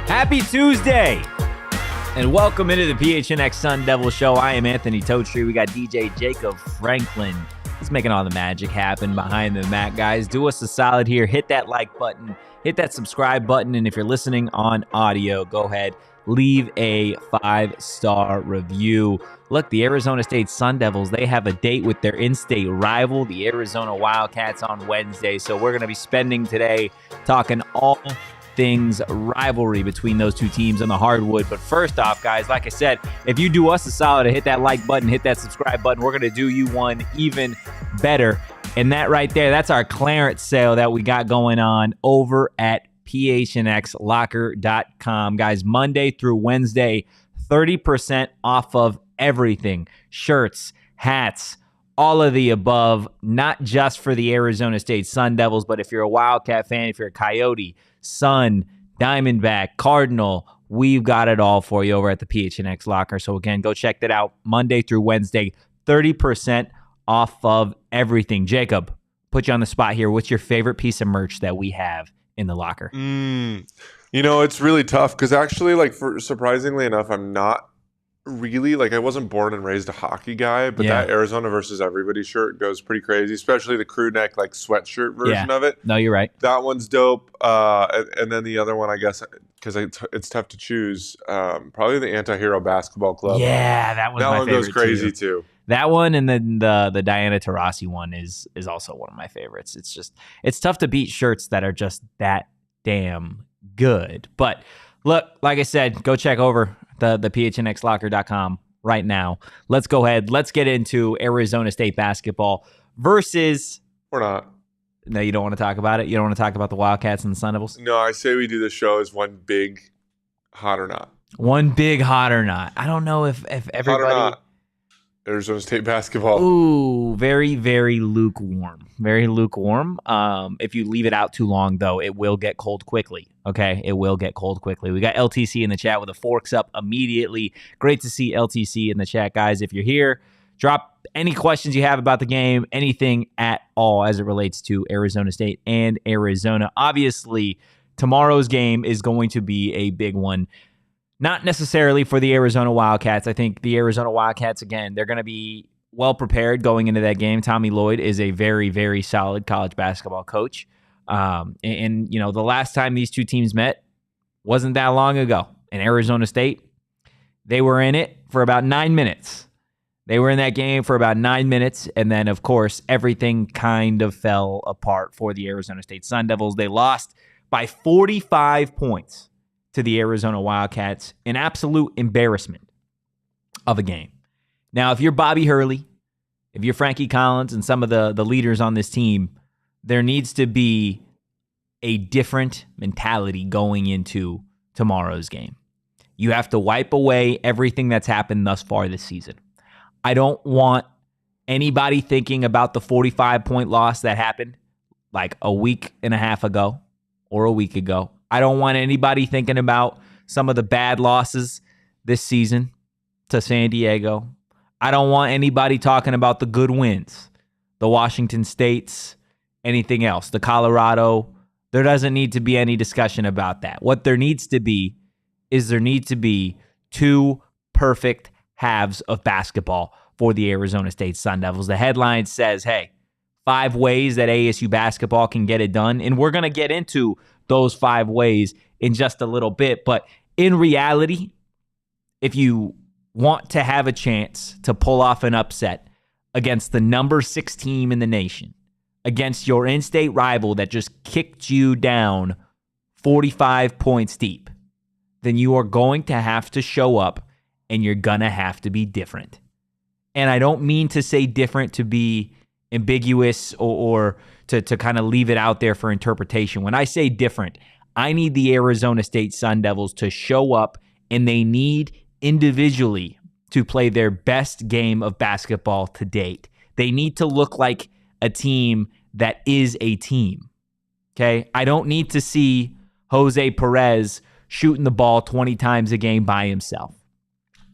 Happy Tuesday, and welcome into the PHNX Sun Devils show. I am Anthony Totri. We got DJ Jacob Franklin. He's making all the magic happen behind the mat, guys. Do us a solid here. Hit that like button. Hit that subscribe button. And if you're listening on audio, go ahead. Leave a 5-star review. Look, the Arizona State Sun Devils, they have a date with their in-state rival, the Arizona Wildcats, on Wednesday. So we're going to be spending today talking all things rivalry between those two teams on the hardwood. But first off, guys, like I said, if you do us a solid to hit that like button, hit that subscribe button, we're going to do you one even better. And that right there, that's our clearance sale that we got going on over at PHNXLocker.com. Guys, Monday through Wednesday, 30% off of everything. Shirts, hats, all of the above, not just for the Arizona State Sun Devils, but if you're a Wildcat fan, if you're a Coyote, Sun, Diamondback, Cardinal, we've got it all for you over at the PHNX Locker. So again, go check that out Monday through Wednesday, 30% off of everything. Jacob, put you on the spot here. What's your favorite piece of merch that we have in the locker? You know, it's really tough because actually, surprisingly enough, I'm not really, I wasn't born and raised a hockey guy, but that Arizona versus everybody shirt goes pretty crazy, especially the crew neck sweatshirt version of it. No, you're right. That one's dope. And then the other one, I guess, because it's tough to choose, probably the Anti-Hero Basketball Club. Yeah, that was my favorite. That one goes crazy too. That one, and then the Diana Taurasi one is also one of my favorites. It's tough to beat shirts that are just that damn good. But look, like I said, go check over the PHNXLocker.com right now. Let's go ahead. Let's get into Arizona State basketball versus... We're not. No, you don't want to talk about it? You don't want to talk about the Wildcats and the Sun Devils? No, I say we do this show as one big hot or not. One big hot or not. I don't know if everybody... Hot or not. Arizona State basketball. Ooh, very, very lukewarm. Very lukewarm. If you leave it out too long, though, it will get cold quickly. Okay? It will get cold quickly. We got LTC in the chat with the forks up immediately. Great to see LTC in the chat, guys. If you're here, drop any questions you have about the game, anything at all as it relates to Arizona State and Arizona. Obviously, tomorrow's game is going to be a big one. Not necessarily for the Arizona Wildcats. I think the Arizona Wildcats, again, they're going to be well prepared going into that game. Tommy Lloyd is a very, very solid college basketball coach. And you know, the last time these two teams met wasn't that long ago. In Arizona State, they were in it for about 9 minutes. They were in that game for about 9 minutes. And then, of course, everything kind of fell apart for the Arizona State Sun Devils. They lost by 45 points to the Arizona Wildcats, an absolute embarrassment of a game. Now, if you're Bobby Hurley, if you're Frankie Collins and some of the leaders on this team, there needs to be a different mentality going into tomorrow's game. You have to wipe away everything that's happened thus far this season. I don't want anybody thinking about the 45-point loss that happened like a week and a half ago or a week ago. I don't want anybody thinking about some of the bad losses this season to San Diego. I don't want anybody talking about the good wins, the Washington States, anything else, the Colorado. There doesn't need to be any discussion about that. What there needs to be is two perfect halves of basketball for the Arizona State Sun Devils. The headline says, hey, 5 ways that ASU basketball can get it done. And we're going to get into those 5 ways in just a little bit. But in reality, if you want to have a chance to pull off an upset against the number 6 team in the nation, against your in-state rival that just kicked you down 45 points deep, then you are going to have to show up and you're going to have to be different. And I don't mean to say different to be ambiguous or to kind of leave it out there for interpretation. When I say different, I need the Arizona State Sun Devils to show up, and they need individually to play their best game of basketball to date. They need to look like a team that is a team. Okay? I don't need to see Jose Perez shooting the ball 20 times a game by himself.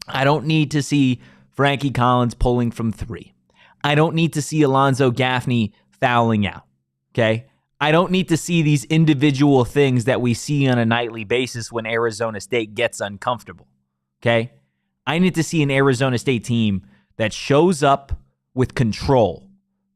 I don't need to see Frankie Collins pulling from three. I don't need to see Alonzo Gaffney fouling out. Okay? I don't need to see these individual things that we see on a nightly basis when Arizona State gets uncomfortable. Okay? I need to see an Arizona State team that shows up with control.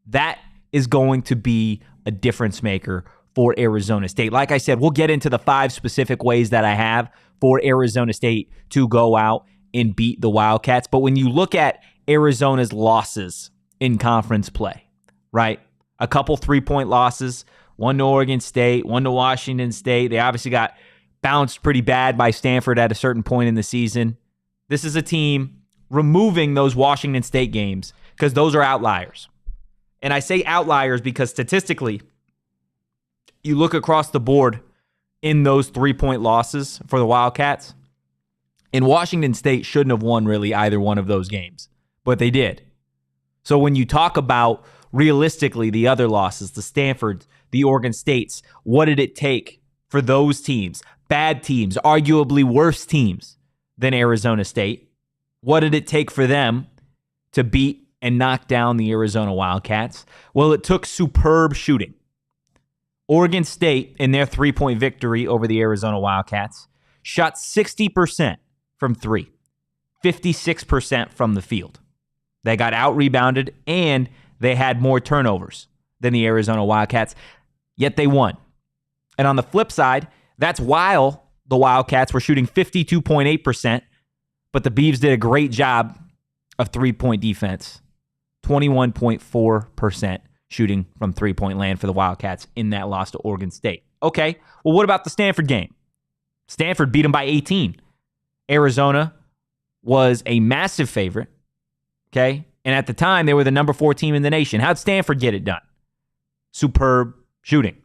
That is going to be a difference maker for Arizona State. Like I said, we'll get into the 5 specific ways that I have for Arizona State to go out and beat the Wildcats. But when you look at Arizona's losses in conference play, right? A couple 3-point losses, one to Oregon State, one to Washington State. They obviously got bounced pretty bad by Stanford at a certain point in the season. This is a team removing those Washington State games because those are outliers. And I say outliers because statistically, you look across the board in those 3-point losses for the Wildcats, and Washington State shouldn't have won really either one of those games, but they did. So when you talk about realistically the other losses, the Stanford, the Oregon States, what did it take for those teams, bad teams, arguably worse teams than Arizona State? What did it take for them to beat and knock down the Arizona Wildcats? Well, it took superb shooting. Oregon State, in their 3-point victory over the Arizona Wildcats, shot 60% from 3, 56% from the field. They got out-rebounded, and they had more turnovers than the Arizona Wildcats, yet they won. And on the flip side, that's while the Wildcats were shooting 52.8%, but the Beavs did a great job of 3-point defense, 21.4% shooting from 3-point land for the Wildcats in that loss to Oregon State. Okay, well, what about the Stanford game? Stanford beat them by 18. Arizona was a massive favorite, okay? And at the time, they were the number 4 team in the nation. How'd Stanford get it done? Superb shooting.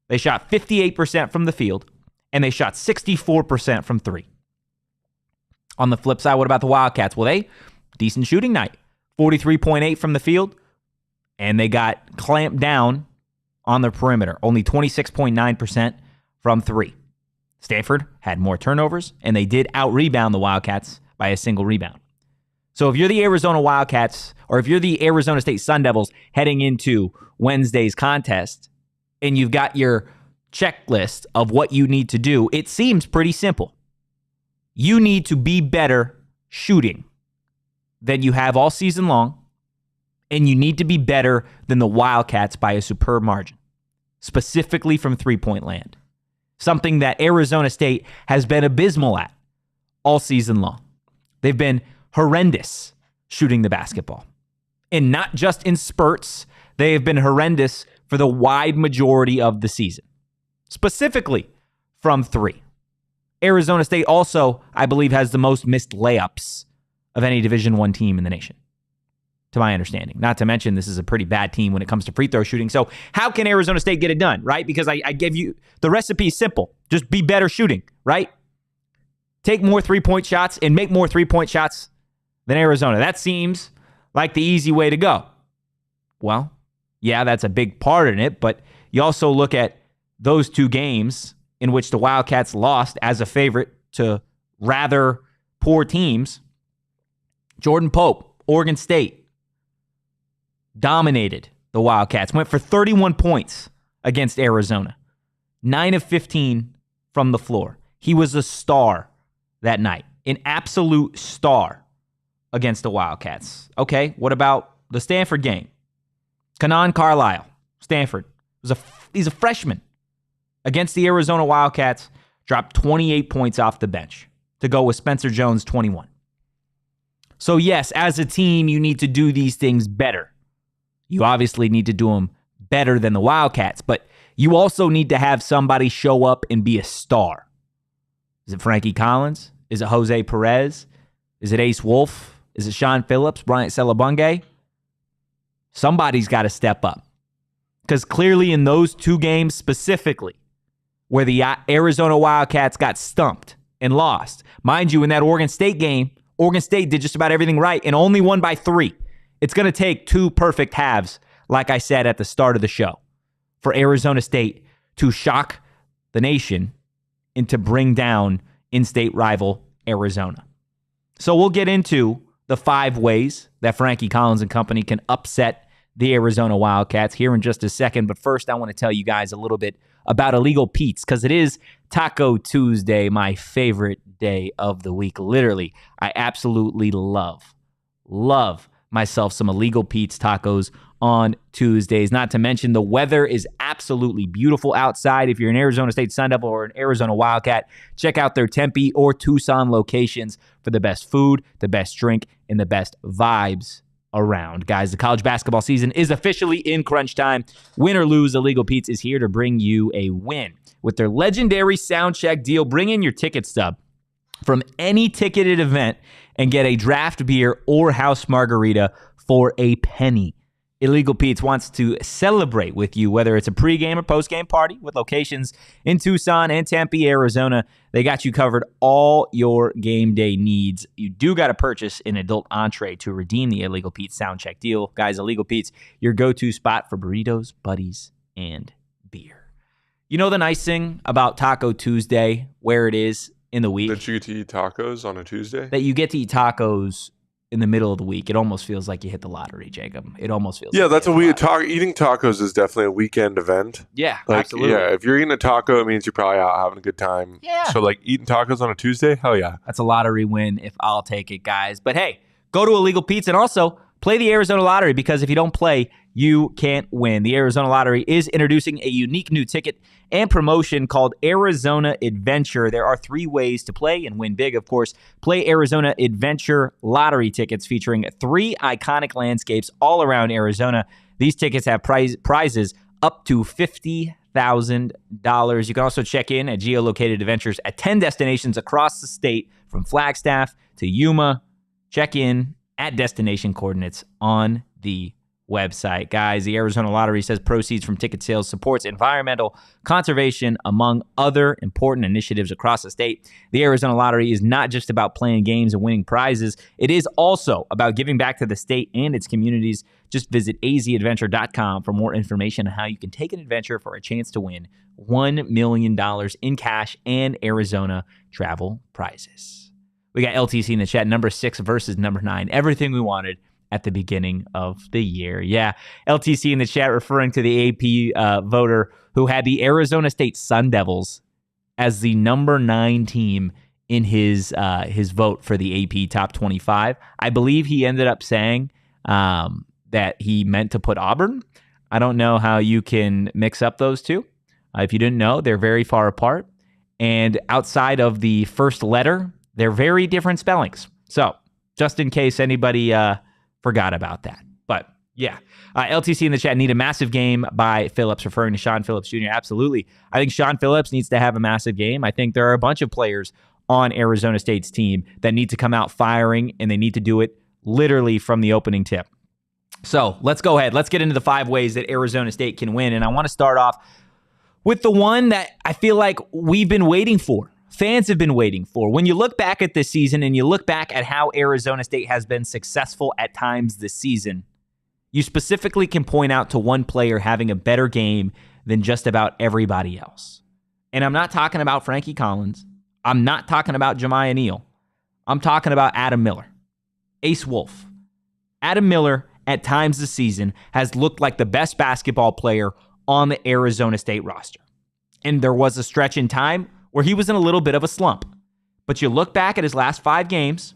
They shot 58% from the field, and they shot 64% from 3. On the flip side, what about the Wildcats? Well, decent shooting night. 43.8 from the field, and they got clamped down on the perimeter. Only 26.9% from 3. Stanford had more turnovers, and they did out-rebound the Wildcats by a single rebound. So if you're the Arizona Wildcats, or if you're the Arizona State Sun Devils heading into Wednesday's contest, and you've got your checklist of what you need to do, it seems pretty simple. You need to be better shooting than you have all season long, and you need to be better than the Wildcats by a superb margin, specifically from 3-point land, something that Arizona State has been abysmal at all season long. They've been horrendous shooting the basketball, and not just in spurts. They have been horrendous for the wide majority of the season, specifically from 3. Arizona State also, I believe, has the most missed layups of any Division I team in the nation, to my understanding. Not to mention, this is a pretty bad team when it comes to free throw shooting. So how can Arizona State get it done, right? Because I gave you, the recipe is simple. Just be better shooting, right? Take more 3-point shots and make more 3-point shots than Arizona. That seems like the easy way to go. Well, yeah, that's a big part in it, but you also look at those 2 games in which the Wildcats lost as a favorite to rather poor teams. Jordan Pope, Oregon State, dominated the Wildcats, went for 31 points against Arizona, 9 of 15 from the floor. He was a star that night, an absolute star against the Wildcats. Okay, what about the Stanford game? Kanan Carlisle, Stanford, he's a freshman against the Arizona Wildcats, dropped 28 points off the bench to go with Spencer Jones, 21. So yes, as a team, you need to do these things better. You obviously need to do them better than the Wildcats, but you also need to have somebody show up and be a star. Is it Frankie Collins? Is it Jose Perez? Is it Ace Wolf? Is it Sean Phillips, Bryant Selabunge? Somebody's got to step up. Because clearly in those two games specifically, where the Arizona Wildcats got stumped and lost. Mind you, in that Oregon State game, Oregon State did just about everything right and only won by 3. It's going to take 2 perfect halves, like I said at the start of the show, for Arizona State to shock the nation and to bring down in-state rival Arizona. So we'll get into the 5 ways that Frankie Collins and company can upset the Arizona Wildcats here in just a second. But first, I want to tell you guys a little bit about Illegal Pete's, because it is Taco Tuesday, my favorite day of the week. Literally, I absolutely love myself some Illegal Pete's tacos on Tuesdays. Not to mention the weather is absolutely beautiful outside. If you're an Arizona State Sun Devil or an Arizona Wildcat, check out their Tempe or Tucson locations for the best food, the best drink, and the best vibes around. Guys, the college basketball season is officially in crunch time. Win or lose, Illegal Pete's is here to bring you a win. With their legendary sound check deal, bring in your ticket stub from any ticketed event and get a draft beer or house margarita for a penny. Illegal Pete's wants to celebrate with you, whether it's a pregame or postgame party with locations in Tucson and Tempe, Arizona. They got you covered all your game day needs. You do got to purchase an adult entree to redeem the Illegal Pete's Soundcheck deal. Guys, Illegal Pete's, your go-to spot for burritos, buddies, and beer. You know the nice thing about Taco Tuesday, where it is in the week? That you get to eat tacos on a Tuesday? That you get to eat tacos in the middle of the week. It almost feels like you hit the lottery, Jacob. It almost feels like that's a weird talk. Eating tacos is definitely a weekend event. Yeah, absolutely. Yeah, if you're eating a taco, it means you're probably out having a good time. Yeah. So eating tacos on a Tuesday, hell yeah. That's a lottery win if I'll take it, guys. But hey, go to Illegal Pete's and also play the Arizona Lottery, because if you don't play, you can't win. The Arizona Lottery is introducing a unique new ticket and promotion called Arizona Adventure. There are 3 ways to play and win big, of course. Play Arizona Adventure Lottery tickets featuring 3 iconic landscapes all around Arizona. These tickets have prizes up to $50,000. You can also check in at geolocated adventures at 10 destinations across the state, from Flagstaff to Yuma. Check in at destination coordinates on the website. Guys, the Arizona Lottery says proceeds from ticket sales supports environmental conservation, among other important initiatives across the state. The Arizona Lottery is not just about playing games and winning prizes. It is also about giving back to the state and its communities. Just visit azadventure.com for more information on how you can take an adventure for a chance to win $1 million in cash and Arizona travel prizes. We got LTC in the chat, number 6 versus number 9. Everything we wanted at the beginning of the year. Yeah, LTC in the chat referring to the AP voter who had the Arizona State Sun Devils as the number 9 team in his vote for the AP Top 25. I believe he ended up saying that he meant to put Auburn. I don't know how you can mix up those two. If you didn't know, they're very far apart. And outside of the first letter, they're very different spellings. So just in case anybody forgot about that. But yeah, LTC in the chat, need a massive game by Phillips, referring to Sean Phillips Jr. Absolutely. I think Sean Phillips needs to have a massive game. I think there are a bunch of players on Arizona State's team that need to come out firing, and they need to do it literally from the opening tip. So let's go ahead. Let's get into the 5 ways that Arizona State can win. And I want to start off with the one that I feel like we've been waiting for. Fans have been waiting for. When you look back at this season and you look back at how Arizona State has been successful at times this season, you specifically can point out to one player having a better game than just about everybody else. And I'm not talking about Frankie Collins. I'm not talking about Jemiah Neal. I'm talking about Adam Miller. Ace Wolf. Adam Miller, at times this season, has looked like the best basketball player on the Arizona State roster. And there was a stretch in time where he was in a little bit of a slump. But you look back at his last 5 games,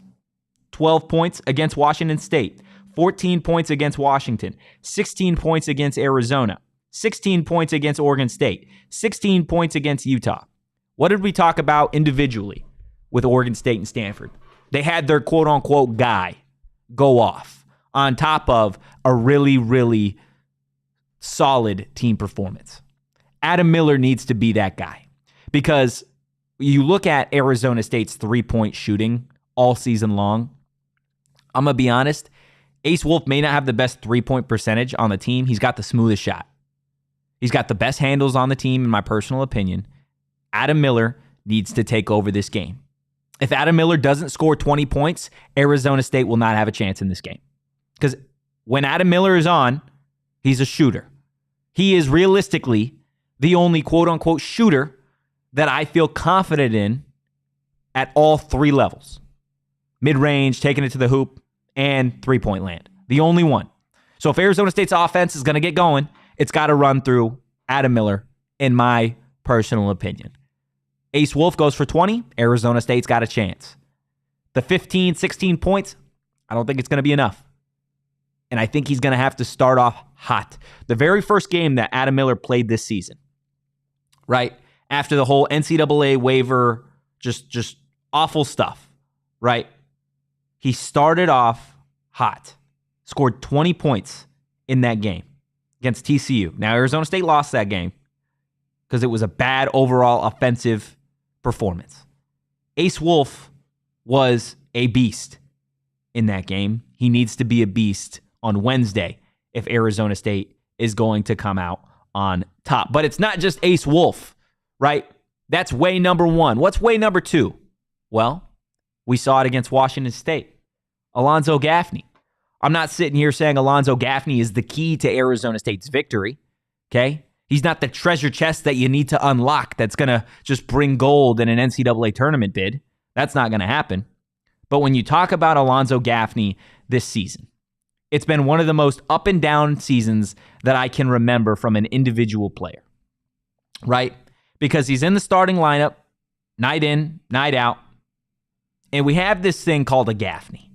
12 points against Washington State, 14 points against Washington, 16 points against Arizona, 16 points against Oregon State, 16 points against Utah. What did we talk about individually with Oregon State and Stanford? They had their quote-unquote guy go off on top of a really, really solid team performance. Adam Miller needs to be that guy, because you look at Arizona State's 3-point shooting all season long. I'm going to be honest. Ace Wolf may not have the best three-point percentage on the team. He's got the smoothest shot. He's got the best handles on the team, in my personal opinion. Adam Miller needs to take over this game. If Adam Miller doesn't score 20 points, Arizona State will not have a chance in this game. Because when Adam Miller is on, he's a shooter. He is realistically the only quote-unquote shooter that I feel confident in at all three levels. Mid-range, taking it to the hoop, and three-point land. The only one. So if Arizona State's offense is going to get going, it's got to run through Adam Miller, in my personal opinion. Ace Wolf goes for 20. Arizona State's got a chance. The 15, 16 points, I don't think it's going to be enough. And I think he's going to have to start off hot. The very first game that Adam Miller played this season, right? After the whole NCAA waiver, just awful stuff, right? He started off hot. Scored 20 points in that game against TCU. Now, Arizona State lost that game because it was a bad overall offensive performance. Ace Wolf was a beast in that game. He needs to be a beast on Wednesday if Arizona State is going to come out on top. But it's not just Ace Wolf, right? That's way number one. What's way number two? Well, we saw it against Washington State. Alonzo Gaffney. I'm not sitting here saying Alonzo Gaffney is the key to Arizona State's victory, okay? He's not the treasure chest that you need to unlock that's going to just bring gold in an NCAA tournament bid. That's not going to happen. But when you talk about Alonzo Gaffney this season, it's been one of the most up and down seasons that I can remember from an individual player, right? Because he's in the starting lineup, night in, night out, and we have this thing called a Gaffney,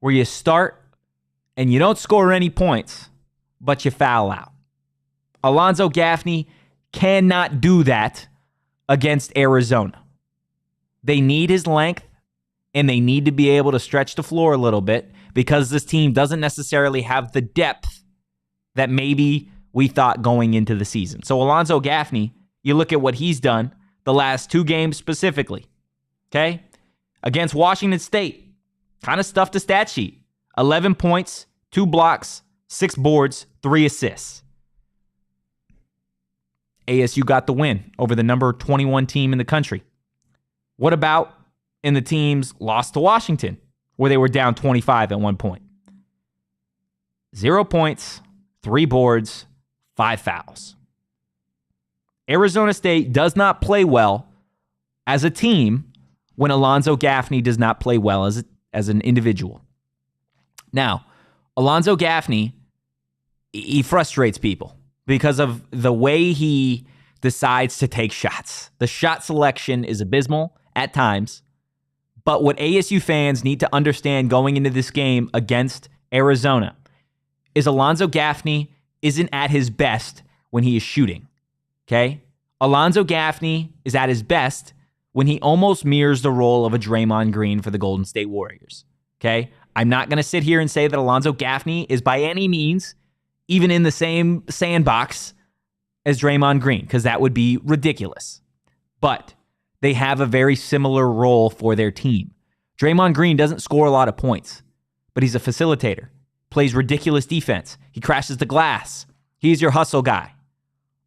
where you start and you don't score any points, but you foul out. Alonzo Gaffney cannot do that against Arizona. They need his length, and they need to be able to stretch the floor a little bit because this team doesn't necessarily have the depth that maybe we thought going into the season. So Alonzo Gaffney, you look at what he's done the last two games specifically, okay? Against Washington State, kind of stuffed the stat sheet. 11 points, 2 blocks, 6 boards, 3 assists. ASU got the win over the number 21 team in the country. What about in the team's loss to Washington, where they were down 25 at one point? 0 points, 3 boards, 5 fouls. Arizona State does not play well as a team when Alonzo Gaffney does not play well as an individual. Now, Alonzo Gaffney, he frustrates people because of the way he decides to take shots. The shot selection is abysmal at times, but what ASU fans need to understand going into this game against Arizona is Alonzo Gaffney isn't at his best when he is shooting, okay? Alonzo Gaffney is at his best when he almost mirrors the role of a Draymond Green for the Golden State Warriors, okay? I'm not going to sit here and say that Alonzo Gaffney is by any means even in the same sandbox as Draymond Green, because that would be ridiculous. But they have a very similar role for their team. Draymond Green doesn't score a lot of points, but he's a facilitator, plays ridiculous defense. He crashes the glass. He's your hustle guy.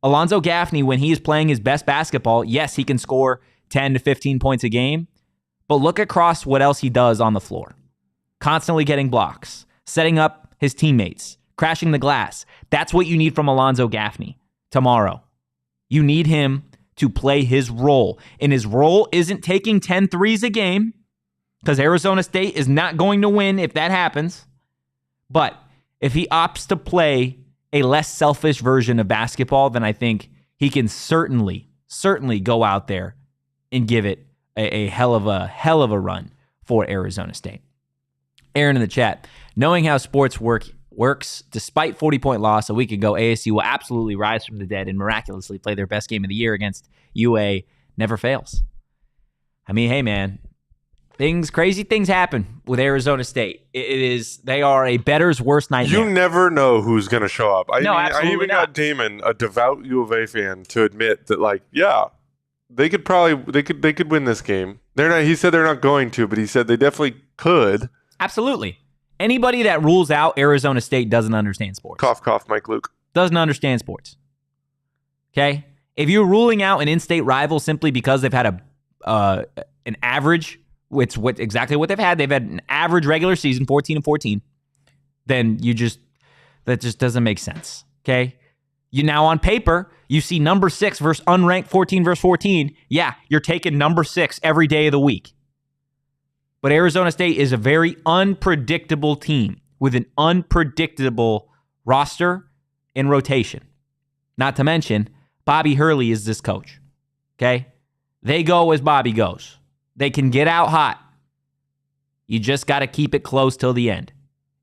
Alonzo Gaffney, when he is playing his best basketball, yes, he can score 10 to 15 points a game, but look across what else he does on the floor. Constantly getting blocks, setting up his teammates, crashing the glass. That's what you need from Alonzo Gaffney tomorrow. You need him to play his role. And his role isn't taking 10 threes a game, because Arizona State is not going to win if that happens. But if he opts to play a less selfish version of basketball, then I think he can certainly go out there and give it a hell of a run for Arizona State. Aaron in the chat, knowing how sports works, despite 40-point loss a week ago, ASU will absolutely rise from the dead and miraculously play their best game of the year against UA. Never fails. I mean, hey, man, crazy things happen with Arizona State. They are a bettor's worst nightmare. You never know who's going to show up. I even not. got Damon, a devout U of A fan, to admit that, like, yeah, they could win this game. They're not. He said they're not going to, but he said they definitely could. Absolutely. Anybody that rules out Arizona State doesn't understand sports. Cough, cough, Mike Luke. Doesn't understand sports. Okay? If you're ruling out an in-state rival simply because they've had an average, which exactly what they've had an average regular season, 14-14, then that just doesn't make sense. Okay? You now on paper, you see number 6 versus unranked 14 versus 14. Yeah, you're taking number 6 every day of the week. But Arizona State is a very unpredictable team with an unpredictable roster and rotation. Not to mention, Bobby Hurley is this coach. Okay? They go as Bobby goes. They can get out hot. You just got to keep it close till the end.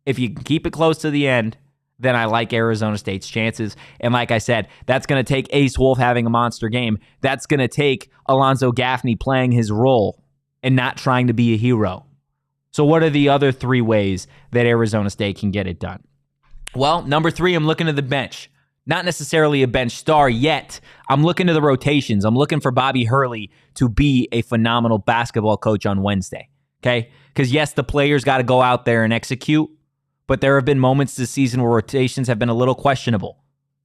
If you can keep it close to the end, then I like Arizona State's chances. And like I said, that's going to take Ace Wolf having a monster game. That's going to take Alonzo Gaffney playing his role and not trying to be a hero. So what are the other 3 ways that Arizona State can get it done? Well, number 3, I'm looking to the bench. Not necessarily a bench star yet. I'm looking to the rotations. I'm looking for Bobby Hurley to be a phenomenal basketball coach on Wednesday. Okay? Because yes, the players got to go out there and execute, but there have been moments this season where rotations have been a little questionable.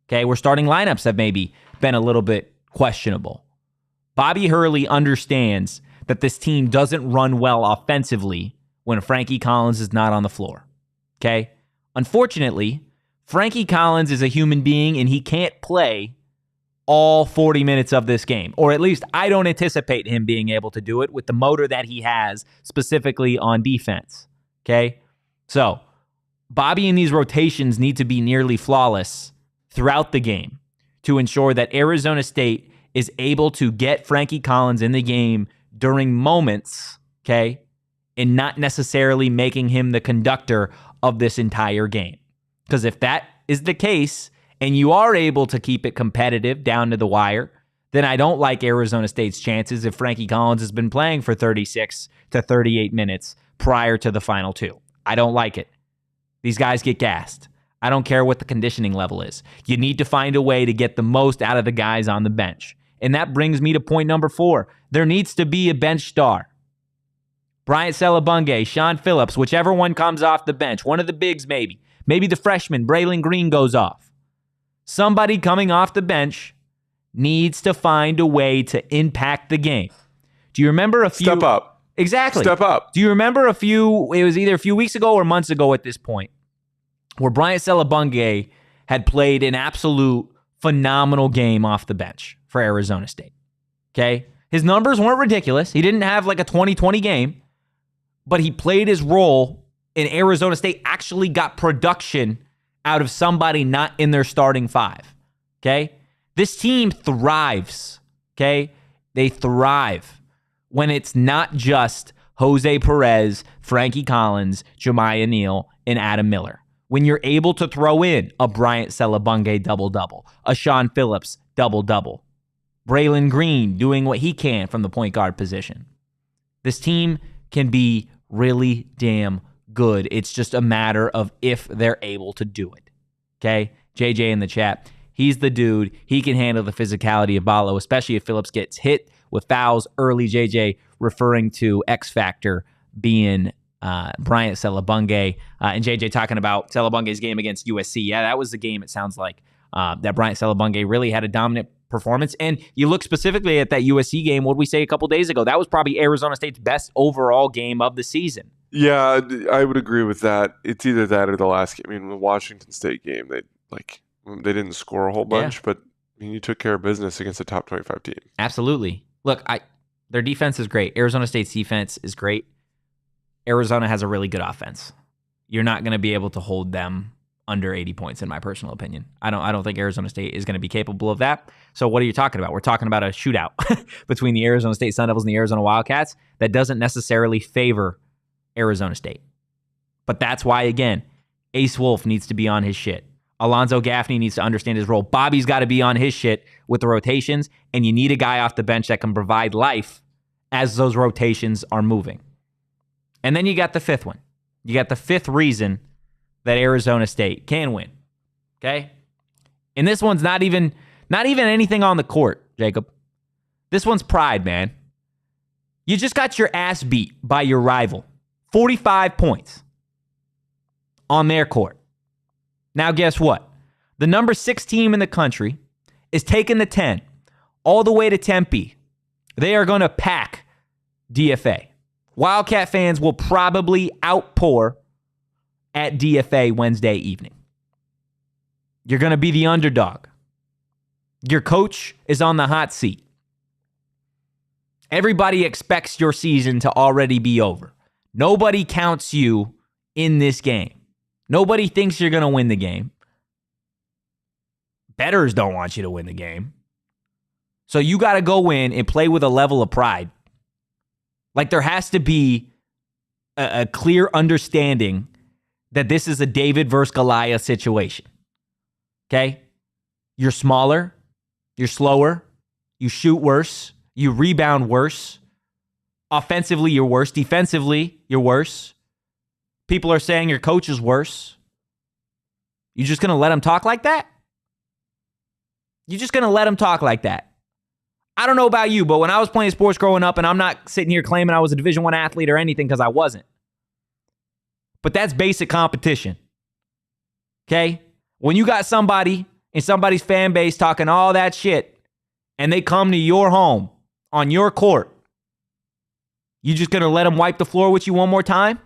Okay? Where starting lineups have maybe been a little bit questionable. Bobby Hurley understands that this team doesn't run well offensively when Frankie Collins is not on the floor. Okay? Unfortunately, Frankie Collins is a human being and he can't play all 40 minutes of this game. Or at least I don't anticipate him being able to do it with the motor that he has specifically on defense. Okay? So, Bobby and these rotations need to be nearly flawless throughout the game to ensure that Arizona State is able to get Frankie Collins in the game during moments, okay, and not necessarily making him the conductor of this entire game. Because if that is the case, and you are able to keep it competitive down to the wire, then I don't like Arizona State's chances if Frankie Collins has been playing for 36 to 38 minutes prior to the final 2. I don't like it. These guys get gassed. I don't care what the conditioning level is. You need to find a way to get the most out of the guys on the bench. And that brings me to point number 4. There needs to be a bench star. Bryant Celebunge, Sean Phillips, whichever one comes off the bench. One of the bigs maybe. Maybe the freshman, Braylon Green, goes off. Somebody coming off the bench needs to find a way to impact the game. Do you remember a few... Step up. Exactly. Step up. Do you remember it was either a few weeks ago or months ago at this point, where Bryant Celebunge had played an absolute phenomenal game off the bench for Arizona State. Okay? His numbers weren't ridiculous. He didn't have like a 20-20 game, but he played his role, and Arizona State actually got production out of somebody not in their starting 5. Okay? This team thrives. Okay? They thrive when it's not just Jose Perez, Frankie Collins, Jemiah Neal, and Adam Miller. When you're able to throw in a Bryant Celebunge double-double, a Sean Phillips double-double, Braylon Green doing what he can from the point guard position. This team can be really damn good. It's just a matter of if they're able to do it. Okay? JJ in the chat, he's the dude. He can handle the physicality of Ballo, especially if Phillips gets hit with fouls early. JJ referring to X Factor being Bryant Celebunge, and JJ talking about Celebunge's game against USC. Yeah, that was the game, it sounds like, that Bryant Celebunge really had a dominant performance. And you look specifically at that USC game, what did we say a couple days ago? That was probably Arizona State's best overall game of the season. Yeah, I would agree with that. It's either that or the last game. I mean, the Washington State game, they didn't score a whole bunch, but I mean, you took care of business against a top 25 team. Absolutely. Look, their defense is great. Arizona State's defense is great. Arizona has a really good offense. You're not going to be able to hold them under 80 points, in my personal opinion. I don't think Arizona State is going to be capable of that. So what are you talking about? We're talking about a shootout between the Arizona State Sun Devils and the Arizona Wildcats that doesn't necessarily favor Arizona State. But that's why, again, Ace Wolf needs to be on his shit. Alonzo Gaffney needs to understand his role. Bobby's got to be on his shit with the rotations, and you need a guy off the bench that can provide life as those rotations are moving. And then you got the 5th one. You got the 5th reason that Arizona State can win. Okay? And this one's not even anything on the court, Jacob. This one's pride, man. You just got your ass beat by your rival, 45 points on their court. Now, guess what? The number 6 team in the country is taking the 10 all the way to Tempe. They are going to pack DFA. Wildcat fans will probably outpour at DFA Wednesday evening. You're going to be the underdog. Your coach is on the hot seat. Everybody expects your season to already be over. Nobody counts you in this game. Nobody thinks you're going to win the game. Bettors don't want you to win the game. So you got to go in and play with a level of pride. Like there has to be a clear understanding that this is a David versus Goliath situation. Okay? You're smaller. You're slower. You shoot worse. You rebound worse. Offensively, you're worse. Defensively, you're worse. People are saying your coach is worse. You just going to let him talk like that? You're just going to let him talk like that? I don't know about you, but when I was playing sports growing up, and I'm not sitting here claiming I was a Division I athlete or anything because I wasn't. But that's basic competition. Okay? When you got somebody in somebody's fan base talking all that shit and they come to your home on your court, you just going to let them wipe the floor with you one more time?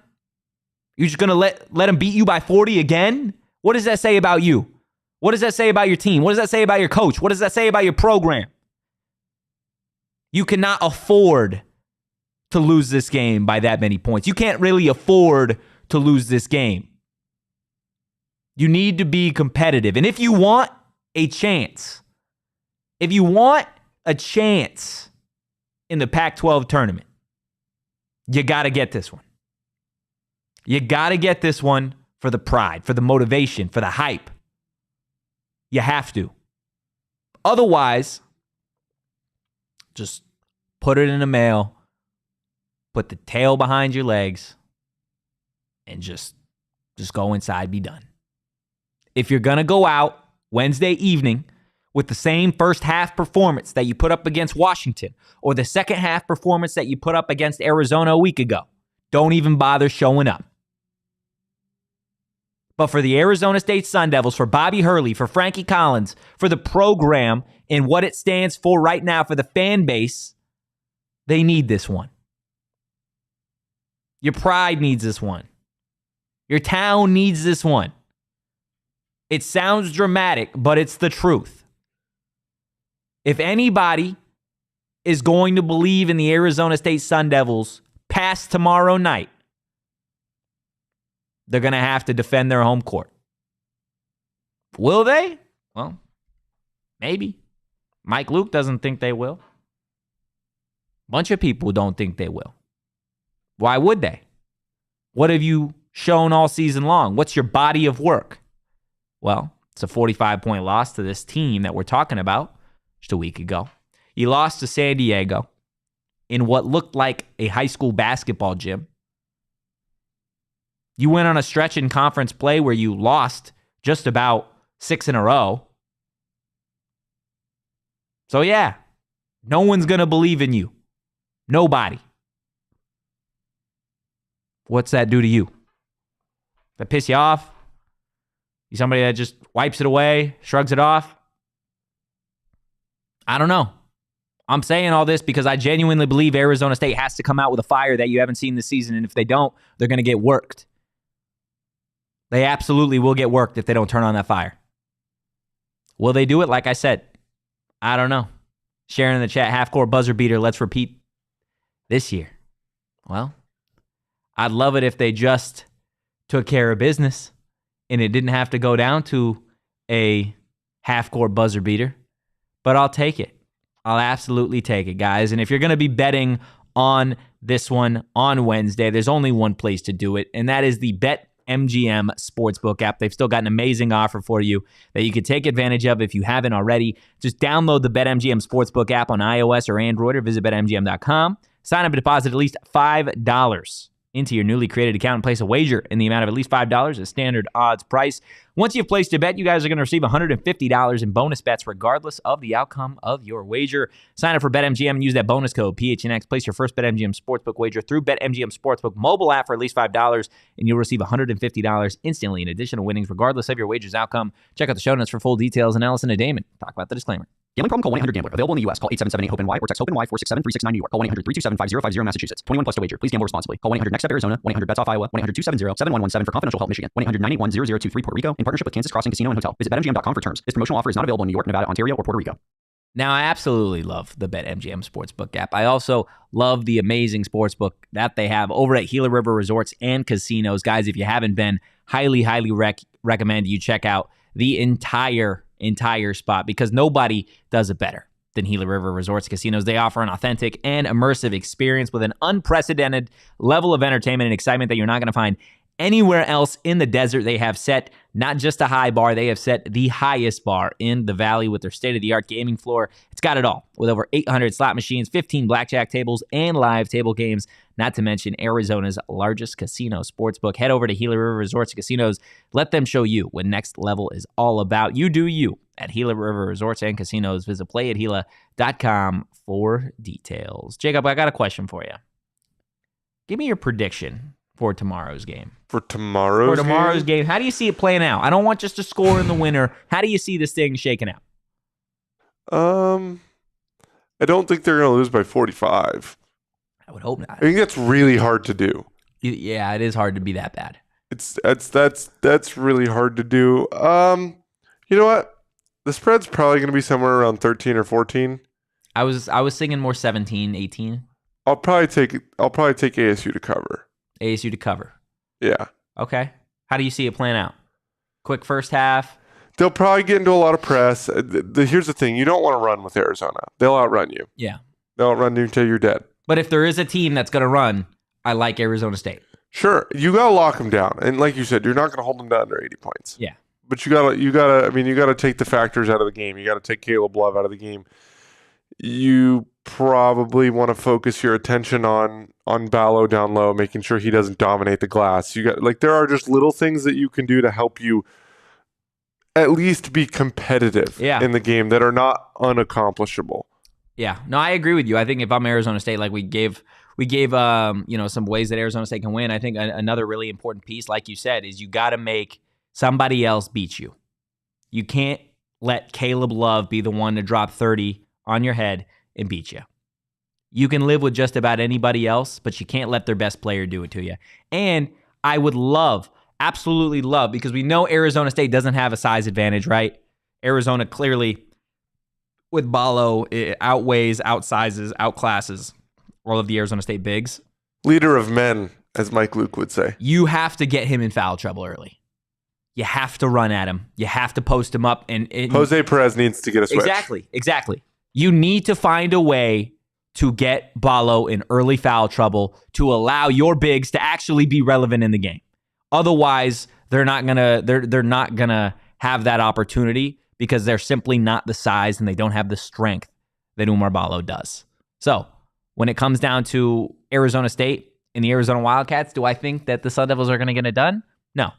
You're just going to let them beat you by 40 again? What does that say about you? What does that say about your team? What does that say about your coach? What does that say about your program? You cannot afford to lose this game by that many points. You can't really afford to lose this game. You need to be competitive. And if you want a chance, in the Pac-12 tournament, you got to get this one. You got to get this one for the pride, for the motivation, for the hype. You have to. Otherwise, just put it in the mail, put the tail behind your legs, and just go inside, be done. If you're going to go out Wednesday evening with the same first half performance that you put up against Washington or the second half performance that you put up against Arizona a week ago, don't even bother showing up. But for the Arizona State Sun Devils, for Bobby Hurley, for Frankie Collins, for the program and what it stands for right now for the fan base, they need this one. Your pride needs this one. Your town needs this one. It sounds dramatic, but it's the truth. If anybody is going to believe in the Arizona State Sun Devils past tomorrow night, they're going to have to defend their home court. Will they? Well, maybe. Mike Luke doesn't think they will. Bunch of people don't think they will. Why would they? What have you shown all season long? What's your body of work? Well, it's a 45-point loss to this team that we're talking about just a week ago. You lost to San Diego in what looked like a high school basketball gym. You went on a stretch in conference play where you lost just about 6 in a row. So yeah, no one's going to believe in you. Nobody. What's that do to you? That piss you off? You somebody that just wipes it away, shrugs it off? I don't know. I'm saying all this because I genuinely believe Arizona State has to come out with a fire that you haven't seen this season, and if they don't, they're going to get worked. They absolutely will get worked if they don't turn on that fire. Will they do it? Like I said, I don't know. Sharing in the chat, half-court buzzer beater, let's repeat this year. Well, I'd love it if they just took care of business and it didn't have to go down to a half-court buzzer beater. But I'll take it. I'll absolutely take it, guys. And if you're going to be betting on this one on Wednesday, there's only one place to do it, and that is the BetMGM Sportsbook app. They've still got an amazing offer for you that you could take advantage of if you haven't already. Just download the BetMGM Sportsbook app on iOS or Android or visit BetMGM.com. Sign up and deposit at least $5 into your newly created account and place a wager in the amount of at least $5 at standard odds price. Once you've placed a bet, you guys are going to receive $150 in bonus bets regardless of the outcome of your wager. Sign up for BetMGM and use that bonus code PHNX. Place your first BetMGM Sportsbook wager through BetMGM Sportsbook mobile app for at least $5, and you'll receive $150 instantly in additional winnings regardless of your wager's outcome. Check out the show notes for full details. And Allison and Damon, talk about the disclaimer. Gambling problem? Call 1-800-GAMBLER. Available in the U.S. Call 877-8-HOPE-NY or text HOPE-NY 467-369 New York. Call 1-800-327-5050 Massachusetts. 21 plus to wager. Please gamble responsibly. Call 1-800-NEXT-STEP Arizona. 1-800-BETS-OFF Iowa. 1-800-270-7117 for confidential help Michigan. 1-800-981-0023 Puerto Rico in partnership with Kansas Crossing Casino and Hotel. Visit BetMGM.com for terms. This promotional offer is not available in New York, Nevada, Ontario, or Puerto Rico. Now, I absolutely love the BetMGM Sportsbook app. I also love the amazing sportsbook that they have over at Gila River Resorts and Casinos. Guys, if you haven't been, highly recommend you check out the entire spot because nobody does it better than Gila River Resorts Casinos. They offer an authentic and immersive experience with an unprecedented level of entertainment and excitement that you're not going to find anywhere else in the desert. They have set not just a high bar, they have set the highest bar in the valley with their state-of-the-art gaming floor. It's got it all with over 800 slot machines, 15 blackjack tables, and live table games, not to mention Arizona's largest casino sportsbook. Head over to Gila River Resorts Casinos. Let them show you what next level is all about. You do you at Gila River Resorts and Casinos. Visit playatgila.com for details. Jacob, I got a question for you. Give me your prediction for tomorrow's game. For tomorrow's game, how do you see it playing out? I don't want just a score in the winner. How do you see this thing shaking out? I don't think they're going to lose by 45. I would hope not. I think that's really hard to do. Yeah, it is hard to be that bad. That's really hard to do. You know what? The spread's probably going to be somewhere around 13 or 14. I was thinking more 17, 18. I'll probably take ASU to cover. ASU to cover. Yeah. Okay. How do you see it playing out? Quick first half. They'll probably get into a lot of press. Here's the thing. You don't want to run with Arizona. They'll outrun you. Yeah. They'll outrun you until you're dead. But if there is a team that's going to run, I like Arizona State. Sure. You got to lock them down. And like you said, you're not going to hold them to under 80 points. Yeah. But you got to take the factors out of the game. You got to take Caleb Love out of the game. You probably want to focus your attention on Ballo down low, making sure he doesn't dominate the glass. There are just little things that you can do to help you at least be competitive in the game that are not unaccomplishable. Yeah, no, I agree with you. I think if I'm Arizona State, like we gave some ways that Arizona State can win. I think another really important piece, like you said, is you got to make somebody else beat you. You can't let Caleb Love be the one to drop 30 on your head and beat you. You can live with just about anybody else, but you can't let their best player do it to you. And I would absolutely love, because we know Arizona State doesn't have a size advantage, right? Arizona clearly, with Ballo, it outsizes, outclasses all of the Arizona State bigs. Leader of men, as Mike Luke would say. You have to get him in foul trouble early. You have to run at him. You have to post him up. And Jose Perez needs to get a switch. Exactly. You need to find a way to get Ballo in early foul trouble to allow your bigs to actually be relevant in the game. Otherwise, they're not gonna have that opportunity because they're simply not the size and they don't have the strength that Oumar Ballo does. So when it comes down to Arizona State and the Arizona Wildcats, do I think that the Sun Devils are going to get it done? No,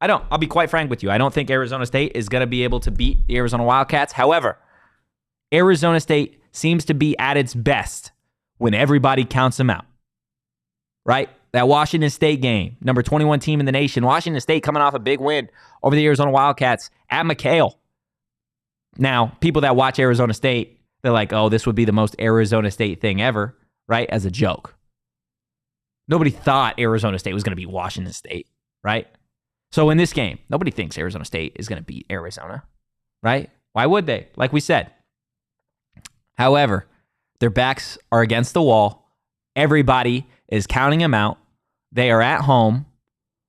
I don't. I'll be quite frank with you. I don't think Arizona State is going to be able to beat the Arizona Wildcats. However, Arizona State seems to be at its best when everybody counts them out, right? That Washington State game, number 21 team in the nation. Washington State coming off a big win over the Arizona Wildcats at McHale. Now, people that watch Arizona State, they're like, oh, this would be the most Arizona State thing ever, right? As a joke. Nobody thought Arizona State was going to beat Washington State, right? So in this game, nobody thinks Arizona State is going to beat Arizona, right? Why would they? Like we said. However, their backs are against the wall. Everybody is counting them out. They are at home.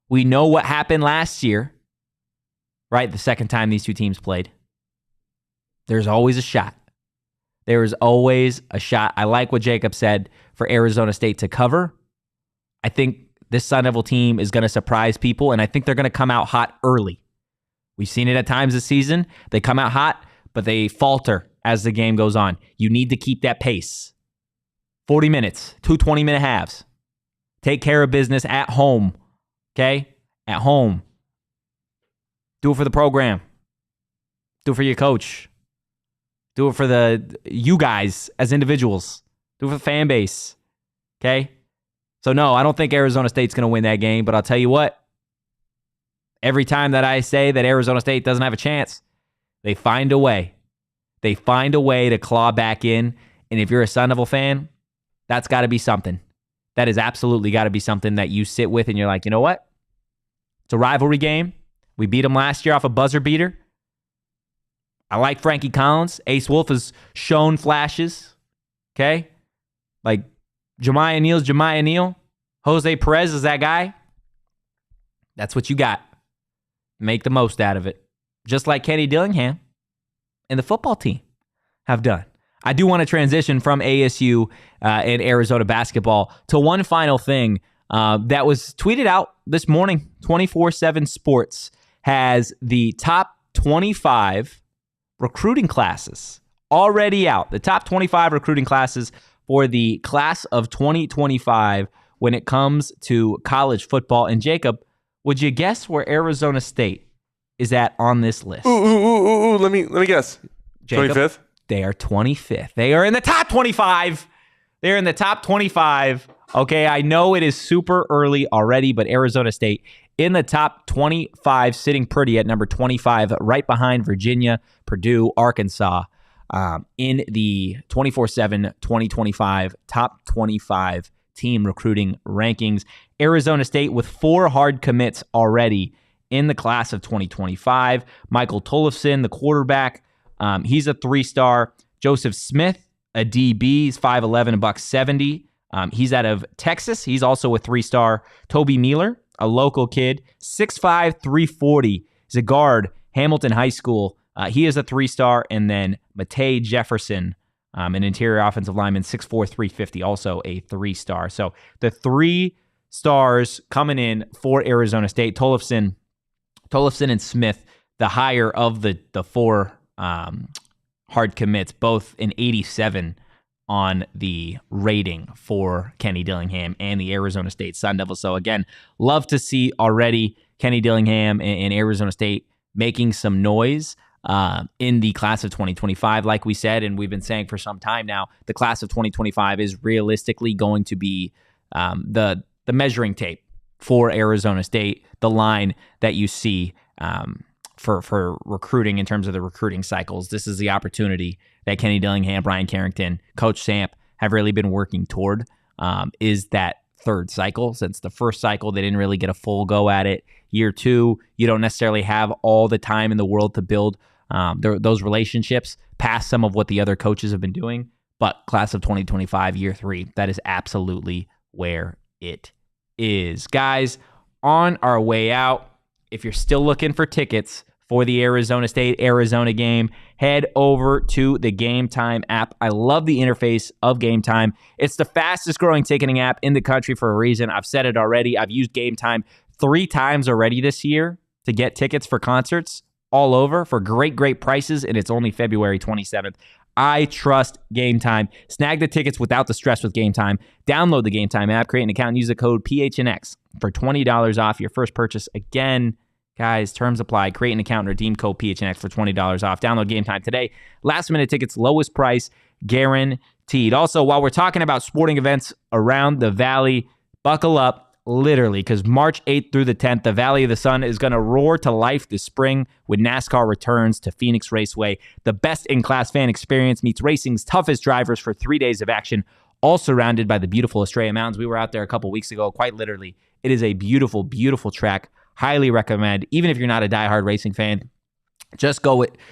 We know what happened last year, right? The second time these two teams played. There's always a shot. There is always a shot. I like what Jacob said for Arizona State to cover. I think this Sun Devil team is going to surprise people, and I think they're going to come out hot early. We've seen it at times this season. They come out hot, but they falter as the game goes on. You need to keep that pace. 40 minutes, 2 20-minute halves. Take care of business at home. Okay? At home. Do it for the program. Do it for your coach. Do it for you guys as individuals. Do it for the fan base. Okay? So, no, I don't think Arizona State's going to win that game, but I'll tell you what. Every time that I say that Arizona State doesn't have a chance, they find a way. They find a way to claw back in. And if you're a Sun Devil fan, that's got to be something. That has absolutely got to be something that you sit with and you're like, you know what? It's a rivalry game. We beat them last year off a buzzer beater. I like Frankie Collins. Ace Wolf has shown flashes. Okay? Like Jemiah Neal. Jose Perez is that guy. That's what you got. Make the most out of it. Just like Kenny Dillingham and the football team have done. I do want to transition from ASU and Arizona basketball to one final thing that was tweeted out this morning. 24/7 Sports has the top 25 recruiting classes already out. The top 25 recruiting classes for the class of 2025 when it comes to college football. And Jacob, would you guess where Arizona State is at on this list? Ooh. Let me guess. Jacob, 25th? They are 25th. They are in the top 25. They're in the top 25. Okay, I know it is super early already, but Arizona State in the top 25, sitting pretty at number 25, right behind Virginia, Purdue, Arkansas, in the 24/7 2025 top 25 team recruiting rankings. Arizona State with 4 hard commits already in the class of 2025. Michael Tollefson, the quarterback, he's a 3-star. Joseph Smith, a DB, he's 5'11", $170. He's out of Texas. He's also a 3-star. Toby Mealer, a local kid, 6'5", 340. He's a guard, Hamilton High School. He is a 3-star. And then Matei Jefferson, an interior offensive lineman, 6'4", 350, also a 3-star. So the 3 stars coming in for Arizona State. Tollefson and Smith, the higher of the 4 hard commits, both an 87 on the rating for Kenny Dillingham and the Arizona State Sun Devils. So again, love to see already Kenny Dillingham and Arizona State making some noise in the class of 2025. Like we said, and we've been saying for some time now, the class of 2025 is realistically going to be the measuring tape for Arizona State, the line that you see for recruiting in terms of the recruiting cycles. This is the opportunity that Kenny Dillingham, Brian Carrington, Coach Samp have really been working toward, is that 3rd cycle. Since the 1st cycle, they didn't really get a full go at it. Year 2, you don't necessarily have all the time in the world to build those relationships past some of what the other coaches have been doing. But class of 2025, year 3, that is absolutely where it is. Guys, on our way out, if you're still looking for tickets for the Arizona State-Arizona game, head over to the Game Time app. I love the interface of Game Time. It's the fastest growing ticketing app in the country for a reason. I've said it already. I've used Game Time 3 times already this year to get tickets for concerts all over for great prices, and it's only February 27th. I trust Game Time. Snag the tickets without the stress with Game Time. Download the Game Time app, create an account, and use the code PHNX for $20 off your first purchase. Again, guys, terms apply. Create an account and redeem code PHNX for $20 off. Download Game Time today. Last minute tickets, lowest price guaranteed. Also, while we're talking about sporting events around the Valley, buckle up. Literally, because March 8th through the 10th, the Valley of the Sun is going to roar to life this spring when NASCAR returns to Phoenix Raceway. The best-in-class fan experience meets racing's toughest drivers for 3 days of action, all surrounded by the beautiful Estrella Mountains. We were out there a couple weeks ago, quite literally. It is a beautiful, beautiful track. Highly recommend, even if you're not a diehard racing fan. Just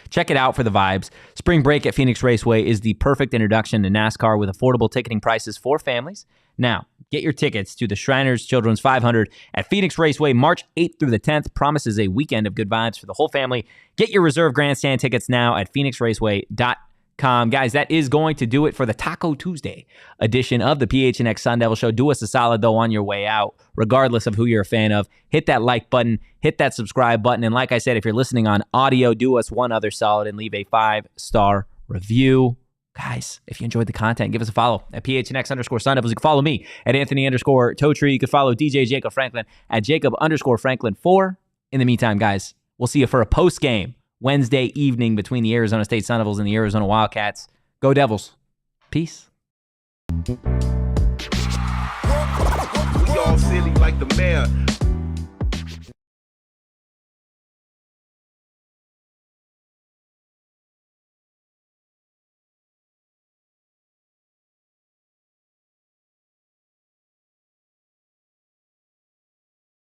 check it out for the vibes. Spring break at Phoenix Raceway is the perfect introduction to NASCAR with affordable ticketing prices for families. Now, get your tickets to the Shriners Children's 500 at Phoenix Raceway March 8th through the 10th. Promises a weekend of good vibes for the whole family. Get your reserve grandstand tickets now at phoenixraceway.com. Guys, that is going to do it for the Taco Tuesday edition of the PHNX Sun Devil Show. Do us a solid, though, on your way out, regardless of who you're a fan of. Hit that like button, hit that subscribe button, and like I said, if you're listening on audio, do us one other solid and leave a 5-star review. Guys, if you enjoyed the content, give us a follow at PHNX_Sun Devils. You can follow me at Anthony_Totri. You can follow DJ Jacob Franklin at Jacob_Franklin4. In the meantime, guys, we'll see you for a post-game Wednesday evening between the Arizona State Sun Devils and the Arizona Wildcats. Go Devils. Peace. We all silly like the mayor.